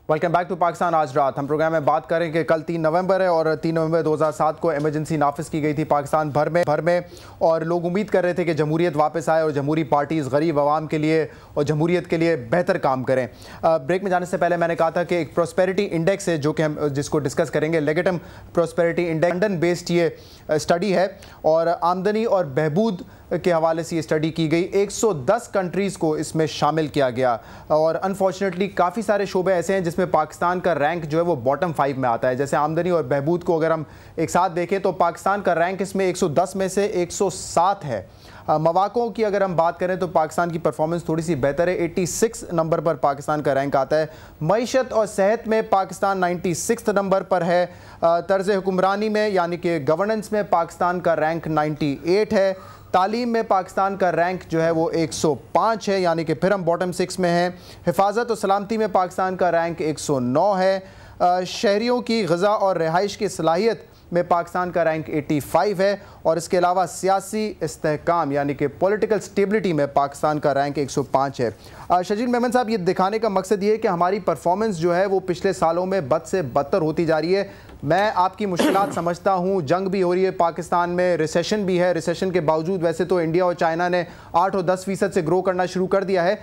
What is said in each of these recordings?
Welcome back to Pakistan. आज रात हम प्रोग्राम में बात करें कि कल 3 नवंबर है और 3 नवंबर 2007 को इमरजेंसी नाफिज की गई थी पाकिस्तान भर में और लोग उम्मीद कर रहे थे कि जमहूरियत वापस आए और जमहूरी पार्टीज़ गरीब आवाम के लिए और जमहूरियत के लिए बेहतर काम करें। ब्रेक में जाने से पहले मैंने कहा था कि एक प्रॉस्पेरिटी इंडेक्स है जो कि हम जिसको डिस्कस करेंगे, लेगिटिम प्रॉस्पेरिटी इंडेक्स, लंदन बेस्ड ये स्टडी है और आमदनी और बहबूद के हवाले से ये स्टडी की गई। 110 कंट्रीज़ को इसमें शामिल किया गया और अनफॉर्चुनेटली काफ़ी सारे शोबे ऐसे हैं जिसमें पाकिस्तान का रैंक जो है वो बॉटम 5 में आता है। जैसे आमदनी और बहबूद को अगर हम एक साथ देखें तो पाकिस्तान का रैंक इसमें 110 में से 107 है। मवाक़ों की अगर हम बात करें तो पाकिस्तान की परफॉर्मेंस थोड़ी सी बेहतर है, 86 नंबर पर पाकिस्तान का रैंक आता है। मईशत और सेहत में पाकिस्तान 96 नंबर पर है। तर्ज़ हुक्मरानी में यानी कि गवर्नेंस में पाकिस्तान का रैंक 98 है। तालीम में पाकिस्तान का रैंक जो है वो 105 है, यानी कि फिर हम बॉटम 6 में हैं। हिफाजत और सलामती में पाकिस्तान का रैंक 109 है। शहरियों की ग़िज़ा और रिहाइश की सलाहियत में पाकिस्तान का रैंक 85 है और इसके अलावा सियासी इस्तेहकाम यानी कि पॉलिटिकल स्टेबिलिटी में पाकिस्तान का रैंक 105 है। शजील मेमन साहब, ये दिखाने का मकसद ये है कि हमारी परफॉर्मेंस जो है वो पिछले सालों में बद से बदतर होती जा रही है। मैं आपकी मुश्किलात समझता हूँ, जंग भी हो रही है पाकिस्तान में, रिसेशन भी है। रिसेशन के बावजूद वैसे तो इंडिया और चाइना ने 8 और 10% से ग्रो करना शुरू कर दिया है,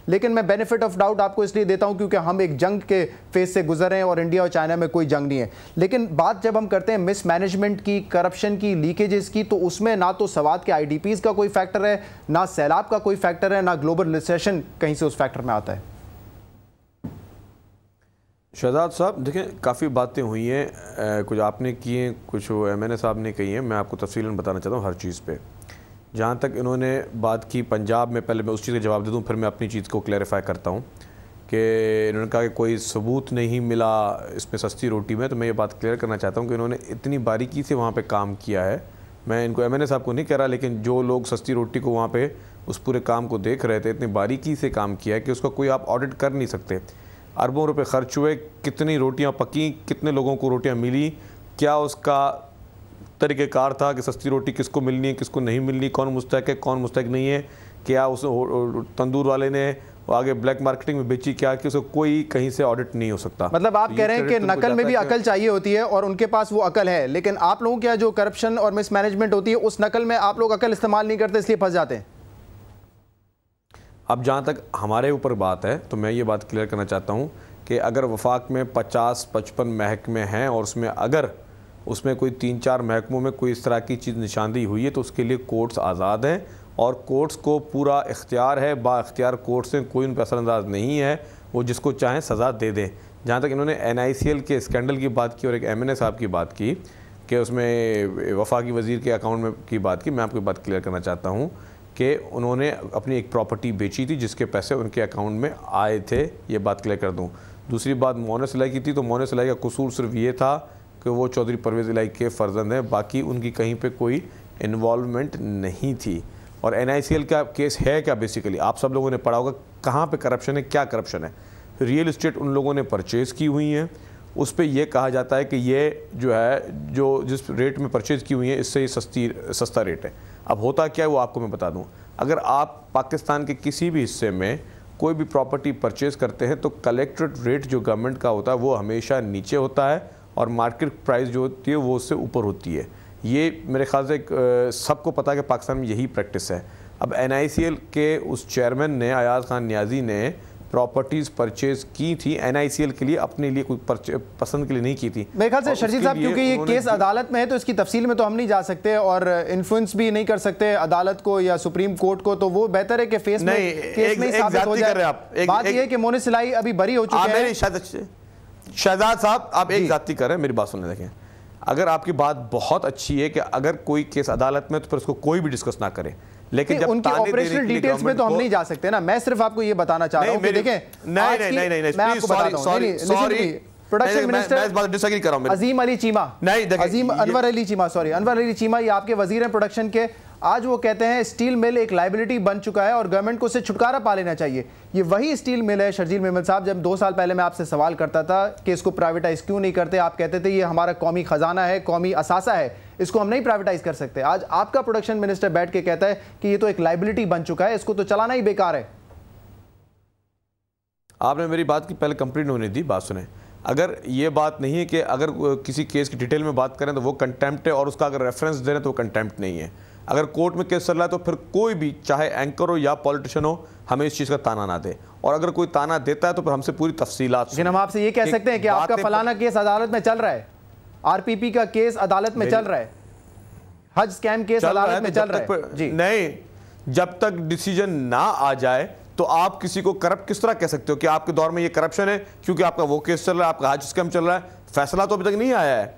लेकिन मैं बेनिफिट ऑफ डाउट आपको इसलिए देता हूं क्योंकि हम एक जंग के फेज से गुजर रहे हैं और इंडिया और चाइना में कोई जंग नहीं है। लेकिन बात जब हम करते हैं मिसमैनेजमेंट की, करप्शन की, लीकेजेस की, तो उसमें ना तो सवात के IDPs का कोई फैक्टर है, ना सैलाब का कोई फैक्टर है, ना ग्लोबल रिसेशन कहीं से उस फैक्टर में आता है। शहजाद साहब देखें, काफ़ी बातें हुई हैं, कुछ आपने की हैं, कुछ MNA साहब ने कही हैं। मैं आपको तफसीलन बताना चाहता हूँ हर चीज़ पे। जहाँ तक इन्होंने बात की पंजाब में, पहले मैं उस चीज़ का जवाब दे दूँ फिर मैं अपनी चीज़ को क्लैरिफाई करता हूँ कि इन्होंने कहा कि कोई सबूत नहीं मिला इसमें सस्ती रोटी में। तो मैं ये बात क्लियर करना चाहता हूँ कि इन्होंने इतनी बारीकी से वहाँ पे काम किया है। मैं इनको MNA साहब को नहीं कह रहा, लेकिन जो लोग सस्ती रोटी को वहाँ पे उस पूरे काम को देख रहे थे, इतनी बारीकी से काम किया है कि उसका कोई आप ऑडिट कर नहीं सकते। अरबों रुपए खर्च हुए, कितनी रोटियाँ पकी, कितने लोगों को रोटियाँ मिली, क्या उसका तरीक़ेकार था कि सस्ती रोटी किसको मिलनी है, किसको नहीं मिलनी, कौन मुस्तहक है, कौन मुस्तहक नहीं है, क्या उस तंदूर वाले ने आगे ब्लैक मार्केटिंग में बेची, क्या कि उसको कोई कहीं से ऑडिट नहीं हो सकता। मतलब आप कह रहे हैं कि नकल में भी अकल चाहिए होती है और उनके पास वो अकल है, लेकिन आप लोगों के जो करप्शन और मिसमैनेजमेंट होती है उस नकल में आप लोग अकल इस्तेमाल नहीं करते, इसलिए फंस जाते हैं। अब जहाँ तक हमारे ऊपर बात है तो मैं ये बात क्लियर करना चाहता हूँ कि अगर वफाक में 50-55 महकमे हैं और उसमें अगर उसमें कोई 3-4 महकमों में कोई इस तरह की चीज़ निशानदेही हुई है तो उसके लिए कोर्ट्स आज़ाद हैं और कोर्ट्स को पूरा इख्तियार है, बाइख्तियार कोर्ट्स से कोई उन पर असरअंदाज नहीं है, वो जिसको चाहें सज़ा दे दें। जहाँ तक इन्होंने NICL के स्कैंडल की बात की और एक MNA साहब की बात की कि उसमें वफाकी वज़ीर के अकाउंट में की बात की, मैं आपको बात क्लियर करना चाहता हूँ कि उन्होंने अपनी एक प्रॉपर्टी बेची थी जिसके पैसे उनके अकाउंट में आए थे, ये बात क्लियर कर दूँ। दूसरी बात मोहन सिलाई की थी, तो मोहन सिलाई का कसूर सिर्फ ये था कि वो चौधरी परवेज़ इलाही के फ़र्जंद हैं, बाकी उनकी कहीं पे कोई इन्वॉल्वमेंट नहीं थी। और NICL का केस है क्या, बेसिकली आप सब लोगों ने पढ़ा होगा, कहाँ पे करप्शन है, क्या करप्शन है। रियल इस्टेट उन लोगों ने परचेज़ की हुई हैं, उस पर यह कहा जाता है कि ये जो है जो जिस रेट में परचेज़ की हुई है इससे सस्ता रेट है। अब होता क्या है वो आपको मैं बता दूं, अगर आप पाकिस्तान के किसी भी हिस्से में कोई भी प्रॉपर्टी परचेज़ करते हैं तो कलेक्टेड रेट जो गवर्नमेंट का होता है वो हमेशा नीचे होता है और मार्केट प्राइस जो होती है वो उससे ऊपर होती है। ये मेरे ख्याल से सबको पता है कि पाकिस्तान में यही प्रैक्टिस है। अब NICL के उस चेयरमैन ने, अयाज खान नियाजी ने प्रॉपर्टीज़ परचेज़ की थी NICL के लिए, अपने लिए कोई पसंद के लिए नहीं की थी। मेरे ख्याल से शर्जील साहब, क्योंकि ये केस अदालत में है तो इसकी तफसील में तो हम नहीं जा सकते और इन्फ्लुएंस भी नहीं कर सकते अदालत को या सुप्रीम कोर्ट को, तो वो बेहतर है कि केस में साबित हो जाए। बात यह है कि मोहन सिलाई अभी बरी हो चुके हैं। शहजाद साहब, आप एक जाती कर रहे हैं, मेरी बात सुनने देखें। अगर आपकी बात बहुत अच्छी है कि अगर कोई केस अदालत में तो फिर उसको कोई भी डिस्कस ना करे, लेकिन जब उनकी ऑपरेशनल डिटेल्स में तो हम नहीं जा सकते ना। मैं सिर्फ आपको ये बताना चाह रहा हूं कि देखें, नहीं, मैं आपको बताता हूं, सॉरी, प्रोडक्शन मिनिस्टर मैं इस बात डिसएग्री कर रहा हूं। अजीम अली चीमा, अनवर अली चीमा, ये आपके वजीर हैं प्रोडक्शन के। आज वो कहते हैं स्टील मिल एक लाइबिलिटी बन चुका है और गवर्नमेंट को उससे छुटकारा पा लेना चाहिए। ये वही स्टील मिल है शर्जील मेमन साहब, जब 2 साल पहले मैं आपसे सवाल करता था कि इसको प्राइवेटाइज क्यों नहीं करते, आप कहते थे ये हमारा कौमी खजाना है, कौमी असासा है, इसको हम नहीं प्राइवेटाइज कर सकते। आज आपका प्रोडक्शन मिनिस्टर बैठ के कहता है कि ये तो एक लाइबिलिटी बन चुका है, इसको तो चलाना ही बेकार है। आपने मेरी बात की पहले कंप्लीट होने दी, बात सुने। अगर ये बात नहीं है कि अगर किसी केस की डिटेल में बात करें तो वो कंटेम्प्ट है, और उसका अगर रेफरेंस दे रहे हैं तो वो कंटेम्प्ट नहीं है। अगर कोर्ट में केस चल रहा है तो फिर कोई भी, चाहे एंकर हो या पॉलिटिशियन हो, हमें इस चीज़ का ताना ना दे, और अगर कोई ताना देता है तो फिर हमसे पूरी तफसीलात। लेकिन हम आपसे ये कह सकते हैं कि आपका फलाना केस अदालत में चल रहा है, आरपीपी का केस अदालत में चल रहा है, हज स्कैम केस अदालत में चल रहा है जी। नहीं, जब तक डिसीजन ना आ जाए तो आप किसी को करप्ट किस तरह कह सकते हो कि आपके दौर में ये करप्शन है, क्योंकि आपका वो केस चल रहा है, आपका हज स्कैम चल रहा है, फैसला तो अभी तक नहीं आया है।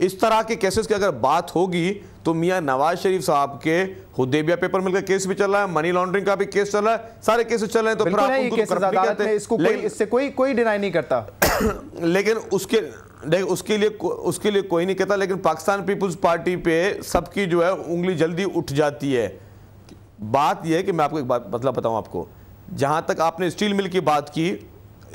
इस तरह के केसेस की अगर बात होगी तो मियां नवाज शरीफ साहब के हुदैबिया पेपर मिल का केस भी चल रहा है, मनी लॉन्ड्रिंग का भी केस चल रहा है, सारे केसेस चल रहे हैं, तो फिर आप उनको करप्ट नहीं कहते। इससे कोई डिनाई नहीं करता। लेकिन उसके लिए कोई नहीं कहता, लेकिन पाकिस्तान पीपुल्स पार्टी पे सबकी जो है उंगली जल्दी उठ जाती है। बात यह है कि मैं आपको एक बात मतलब बताऊं आपको, जहां तक आपने स्टील मिल की बात की,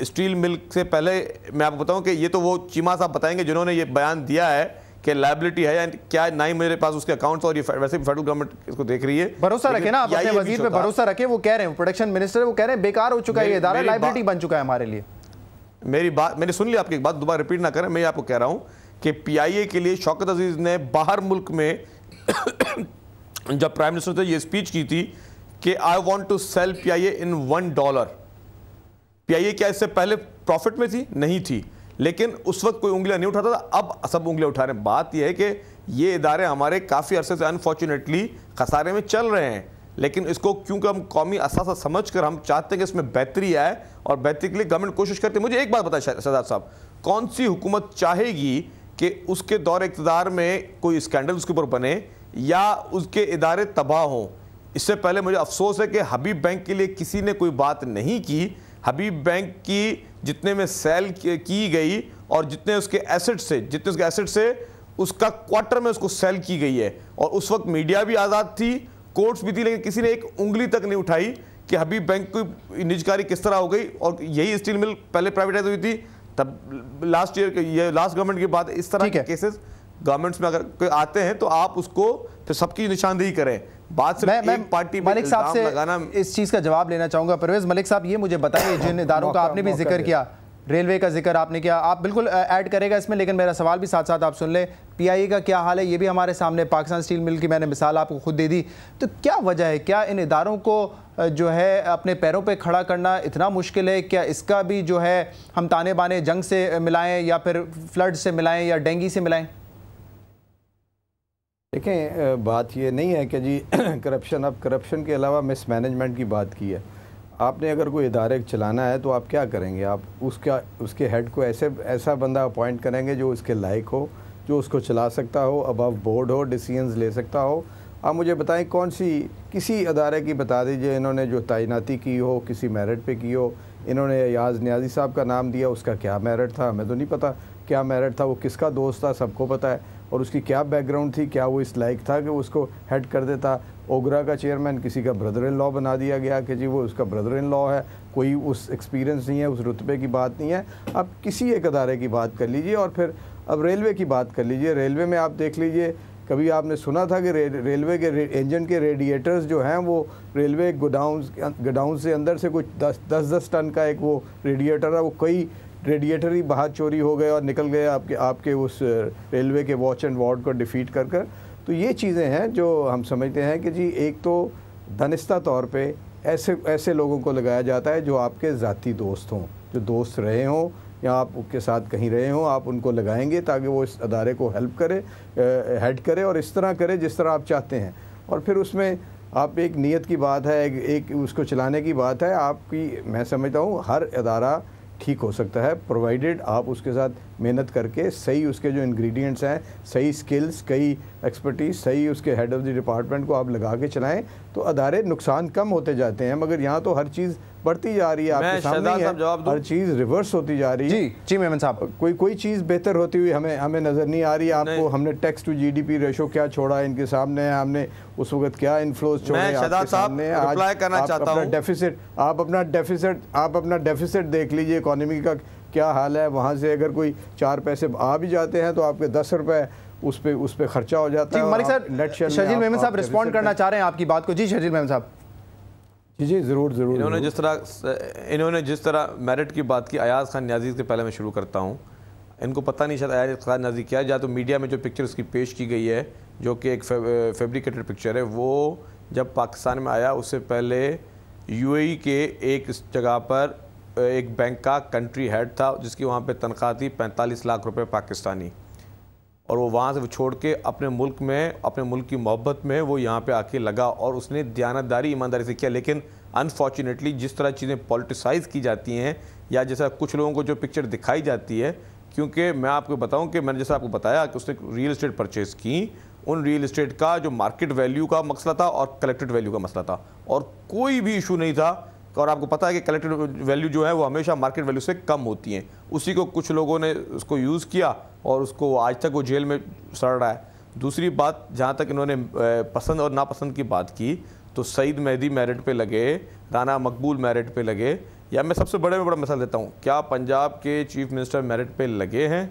स्टील मिल से पहले मैं आपको बताऊं कि ये तो वो चीमा साहब बताएंगे जिन्होंने ये बयान दिया है कि लायबिलिटी है या क्या, ना ही मेरे पास उसके अकाउंट्स, और ये वैसे भी फेडरल गवर्नमेंट इसको देख रही है। भरोसा रखे ना आप अपने वजीर पे, भरोसा रखे। वो कह रहे हैं, प्रोटेक्शन मिनिस्टर वो कह रहे हैं बेकार हो चुका है ये इदारा, लायबिलिटी बन चुका है हमारे लिए। मेरी बात मैंने सुन ली, आपकी एक बात दोबारा रिपीट ना करें। मैं आपको कह रहा हूं कि पीआईए के लिए शौकत अजीज ने बाहर मुल्क में जब प्राइम मिनिस्टर ने ये स्पीच की थी कि I want to sell PIA in $1, PIA क्या इससे पहले प्रॉफिट में थी? नहीं थी, लेकिन उस वक्त कोई उंगलियां नहीं उठाता था, अब सब उंगलियां उठा रहे हैं। बात यह है कि ये इदारे हमारे काफ़ी अरसे से अनफॉर्चुनेटली खसारे में चल रहे हैं, लेकिन इसको क्योंकि हम कौमी असासा समझ कर हम चाहते हैं कि इसमें बेहतरी आए, और बेहतरी के लिए गवर्नमेंट कोशिश करती है। मुझे एक बात बताएं शहजाद साहब, कौन सी हुकूमत चाहेगी कि उसके दौर इक़्तिदार में कोई स्कैंडल उसके ऊपर बने या उसके इदारे तबाह हों? इससे पहले मुझे अफसोस है कि हबीब बैंक के लिए किसी ने कोई बात नहीं की। हबीब बैंक की जितने में सेल की गई और जितने उसके एसेट से उसका क्वार्टर में उसको सेल की गई है, और उस वक्त मीडिया भी आज़ाद थी, कोर्ट्स भी थी, लेकिन किसी ने एक उंगली तक नहीं उठाई कि हबीब बैंक की निजकारी किस तरह हो गई। और यही स्टील मिल पहले प्राइवेटाइज हुई थी, तब लास्ट गवर्नमेंट के बाद इस तरह के केसेस गवर्नमेंट्स में अगर कोई आते हैं तो आप उसको फिर सबकी निशानदेही करें। बात सिर्फ एक पार्टी पे मलिक साहब से लगाना। इस चीज़ का जवाब लेना चाहूँगा। परवेज मलिक साहब, ये मुझे बताइए, जिन इदारों का आपने भी जिक्र किया, रेलवे का जिक्र आपने किया, आप बिल्कुल ऐड करेगा इसमें, लेकिन मेरा सवाल भी साथ साथ आप सुन लें। पीआईए का क्या हाल है ये भी हमारे सामने, पाकिस्तान स्टील मिल की मैंने मिसाल आपको खुद दे दी। तो क्या वजह है, क्या इन इदारों को जो है अपने पैरों पे खड़ा करना इतना मुश्किल है? क्या इसका भी जो है हम ताने बाने जंग से मिलाएं या फिर फ्लड से मिलाएं या डेंगू से मिलाएं? देखें, बात ये नहीं है कि जी करप्शन, अब करप्शन के अलावा मिसमैनेजमेंट की बात की है। आपने अगर कोई इदारे चलाना है तो आप क्या करेंगे? आप उसके हेड को ऐसा बंदा अपॉइंट करेंगे जो उसके लायक हो, जो उसको चला सकता हो, अबव बोर्ड हो, डिसीजंस ले सकता हो। आप मुझे बताएं कौन सी, किसी अदारे की बता दीजिए इन्होंने जो तैनाती की हो, किसी मेरिट पे की हो। इन्होंने याज न्याजी साहब का नाम दिया, उसका क्या मेरिट था हमें तो नहीं पता, क्या मेरिट था, वो किसका दोस्त था सबको पता है, और उसकी क्या बैकग्राउंड थी, क्या वो इस लायक था कि उसको हेड कर देता। ओगरा का चेयरमैन किसी का ब्रदर इन लॉ बना दिया गया कि जी वो उसका ब्रदर इन लॉ है, कोई उस एक्सपीरियंस नहीं है, उस रुतबे की बात नहीं है। आप किसी एक अदारे की बात कर लीजिए, और फिर अब रेलवे की बात कर लीजिए। रेलवे में आप देख लीजिए, कभी आपने सुना था कि रेलवे के इंजन के रेडिएटर्स जो हैं वो रेलवे गोडाउन से अंदर से कुछ 10 टन का एक वो रेडिएटर है, वो कई रेडिएटर ही बाहर चोरी हो गए और निकल गए आपके उस रेलवे के वॉच एंड वार्ड को डिफीट कर। तो ये चीज़ें हैं जो हम समझते हैं कि जी एक तो दानिस्ता तौर पे ऐसे लोगों को लगाया जाता है जो आपके ज़ाती दोस्त हों, जो दोस्त रहे हों या आप उनके साथ कहीं रहे हों, आप उनको लगाएंगे ताकि वो इस अदारे को हेल्प करे, हेड करे और इस तरह करे जिस तरह आप चाहते हैं। और फिर उसमें आप एक नीयत की बात है, एक उसको चलाने की बात है आपकी। मैं समझता हूँ हर अदारा ठीक हो सकता है प्रोवाइडेड आप उसके साथ मेहनत करके सही उसके जो इंग्रेडिएंट्स हैं, सही स्किल्स, कई एक्सपर्टीज, सही उसके हेड ऑफ़ द डिपार्टमेंट को आप लगा के चलाएं तो अदारे नुकसान कम होते जाते हैं। मगर यहाँ तो हर चीज़ बढ़ती जा रही है, आपके सामने ही है, हर चीज़ रिवर्स होती जा रही है। जी मेमन साहब, कोई चीज़ बेहतर होती हुई हमें नज़र नहीं आ रही। आपको हमने टैक्स टू जीडीपी रेशो क्या छोड़ा इनके सामने है, हमने उस वक्त क्या इन्फ्लोज छोड़े आपके सामने। आज आप अपना डेफिसिट देख लीजिए, इकोनॉमी का क्या हाल है। वहाँ से अगर कोई 4 पैसे आ भी जाते हैं तो आपके 10 रुपए उस पे खर्चा हो जाता है। मलिक साहब, शर्जील मेमन साहब रिस्पॉन्ड करना चाह रहे हैं आपकी बात को। जी शर्जील मेमन साहब। जी ज़रूर ज़रूर। इन्होंने जिस तरह मेरिट की बात की, अयाज खान न्याजी से पहले मैं शुरू करता हूँ। इनको पता नहीं शायद अयाज खान न्याजी क्या है, या तो मीडिया में जो पिक्चर उसकी पेश की गई है जो कि एक फैब्रिकेटेड पिक्चर है, वो जब पाकिस्तान में आया उससे पहले यूएई के एक जगह पर एक बैंक का कंट्री हेड था जिसकी वहाँ पे तनख्वाह थी 45 लाख रुपए पाकिस्तानी, और वो वहाँ से वो छोड़ के अपने मुल्क में, अपने मुल्क की मोहब्बत में वो यहाँ पे आके लगा और उसने दयानतदारी ईमानदारी से किया। लेकिन अनफॉर्चुनेटली जिस तरह चीज़ें पॉलिटिसाइज़ की जाती हैं या जैसा कुछ लोगों को जो पिक्चर दिखाई जाती है, क्योंकि मैं आपको बताऊं कि मैंने जैसा आपको बताया कि उसने रियल इस्टेट परचेज़ की, उन रियल इस्टेट का जो मार्केट वैल्यू का मसला था और कलेक्टेड वैल्यू का मसला था, और कोई भी इशू नहीं था। और आपको पता है कि कलेक्टेड वैल्यू जो है वो हमेशा मार्केट वैल्यू से कम होती हैं। उसी को कुछ लोगों ने उसको यूज़ किया और उसको आज तक वो जेल में सड़ रहा है। दूसरी बात, जहाँ तक इन्होंने पसंद और नापसंद की बात की, तो सईद मेहदी मेरिट पे लगे, राना मकबूल मेरिट पे लगे, या मैं सबसे बड़े में बड़ा मसला देता हूँ, क्या पंजाब के चीफ मिनिस्टर मेरिट पे लगे हैं?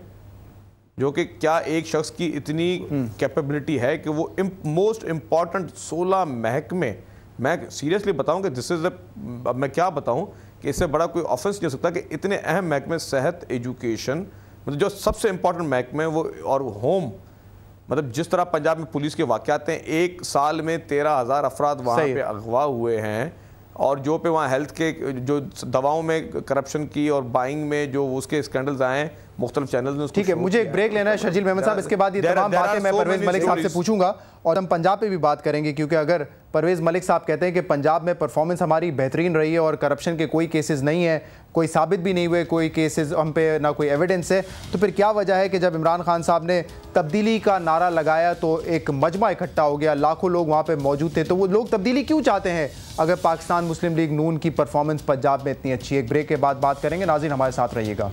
जो कि क्या एक शख्स की इतनी कैपेबिलिटी है कि वो मोस्ट इम्पॉर्टेंट 16 महकमे, मैं सीरियसली बताऊं कि दिस इज़ अब मैं क्या बताऊं कि इससे बड़ा कोई ऑफेंस नहीं हो सकता कि इतने अहम महकमे, सेहत, एजुकेशन, मतलब जो सबसे इंपॉर्टेंट महकमे वो, और होम, मतलब जिस तरह पंजाब में पुलिस के वाक़यात हैं, एक साल में 13,000 अफराद वहाँ पे अगवा हुए हैं, और जो पे वहाँ हेल्थ के जो दवाओं में करप्शन की और बाइंग में जो उसके स्कैंडल्स आए हैं मुख्तलिफ चैनल्स में। ठीक है, मुझे एक ब्रेक लेना है शर्जील मेमन साहब, इसके बाद ये तमाम बातें मैं परवेज़ मलिक साहब से पूछूंगा और हम पंजाब पे भी बात करेंगे, क्योंकि अगर परवेज़ मलिक साहब कहते हैं कि पंजाब में परफॉर्मेंस हमारी बेहतरीन रही है और करप्शन के कोई केसेस नहीं है, कोई साबित भी नहीं हुए, कोई केसेस हम पे ना कोई एविडेंस है, तो फिर क्या वजह है कि जब इमरान खान साहब ने तब्दीली का नारा लगाया तो एक मजमा इकट्ठा हो गया, लाखों लोग वहाँ पे मौजूद थे, तो वो लोग तब्दीली क्यों चाहते हैं अगर पाकिस्तान मुस्लिम लीग नून की परफॉर्मेंस पंजाब में इतनी अच्छी है? एक ब्रेक के बाद बात करेंगे, नाज़रीन हमारे साथ रहिएगा।